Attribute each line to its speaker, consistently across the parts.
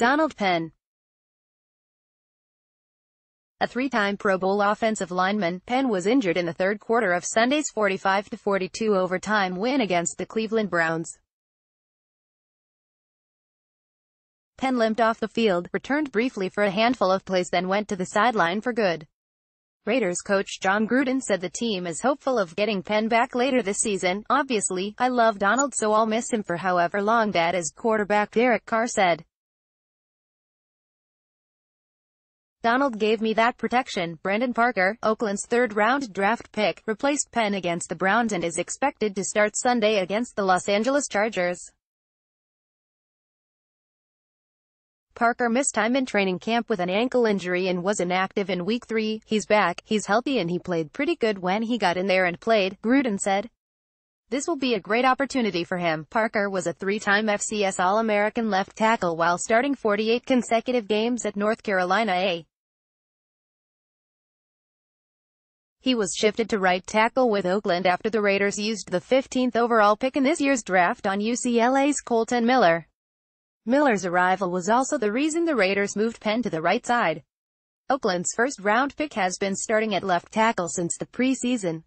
Speaker 1: Donald Penn. A three-time Pro Bowl offensive lineman, Penn was injured in the third quarter of Sunday's 45-42 overtime win against the Cleveland Browns. Penn limped off the field, returned briefly for a handful of plays, then went to the sideline for good. Raiders coach Jon Gruden said the team is hopeful of getting Penn back later this season. "Obviously, I love Donald, so I'll miss him for however long that is," quarterback Derek Carr said. "Donald gave me that protection." Brandon Parker, Oakland's third-round draft pick, replaced Penn against the Browns and is expected to start Sunday against the Los Angeles Chargers. Parker missed time in training camp with an ankle injury and was inactive in Week 3. "He's back, he's healthy, and he played pretty good when he got in there and played," Gruden said. "This will be a great opportunity for him." Parker was a three-time FCS All-American left tackle while starting 48 consecutive games at North Carolina A. He was shifted to right tackle with Oakland after the Raiders used the 15th overall pick in this year's draft on UCLA's Colton Miller. Miller's arrival was also the reason the Raiders moved Penn to the right side. Oakland's first-round pick has been starting at left tackle since the preseason.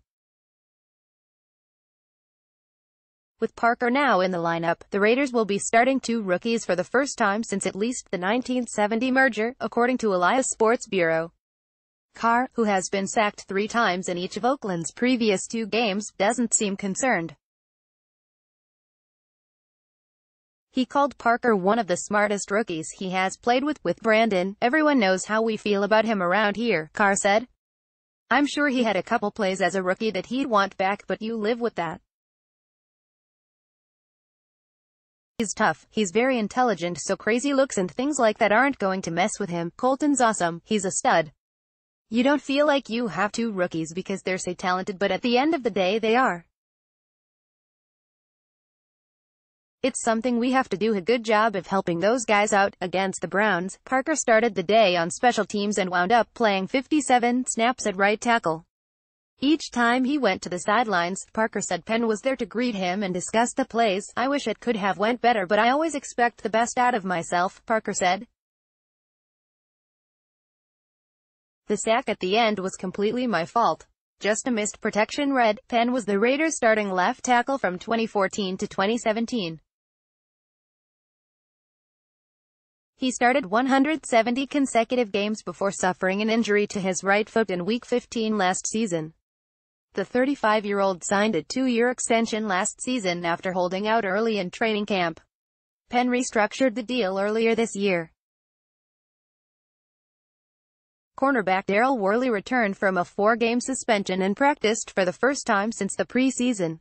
Speaker 1: With Parker now in the lineup, the Raiders will be starting two rookies for the first time since at least the 1970 merger, according to Elias Sports Bureau. Carr, who has been sacked 3 times in each of Oakland's previous 2 games, doesn't seem concerned. He called Parker one of the smartest rookies he has played with Brandon. "Everyone knows how we feel about him around here," Carr said. "I'm sure he had a couple plays as a rookie that he'd want back, but you live with that. He's tough, he's very intelligent, so crazy looks and things like that aren't going to mess with him. Colton's awesome, he's a stud. You don't feel like you have 2 rookies because they're so talented, but at the end of the day they are. It's something we have to do a good job of helping those guys out." Against the Browns, Parker started the day on special teams and wound up playing 57 snaps at right tackle. Each time he went to the sidelines, Parker said Penn was there to greet him and discuss the plays. "I wish it could have went better, but I always expect the best out of myself," Parker said. "The sack at the end was completely my fault. Just a missed protection." Penn was the Raiders' starting left tackle from 2014 to 2017. He started 170 consecutive games before suffering an injury to his right foot in Week 15 last season. The 35-year-old signed a 2-year extension last season after holding out early in training camp. Penn restructured the deal earlier this year. Cornerback Daryl Worley returned from a 4-game suspension and practiced for the first time since the preseason.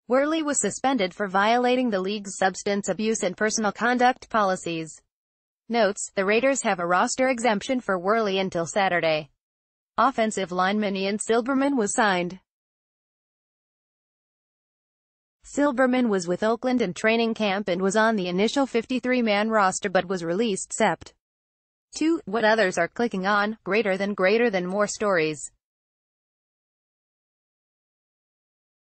Speaker 1: Worley was suspended for violating the league's substance abuse and personal conduct policies. Notes: the Raiders have a roster exemption for Worley until Saturday. Offensive lineman Ian Silberman was signed. Silberman was with Oakland in training camp and was on the initial 53-man roster but was released Sept. 2. What others are clicking on: greater than more stories.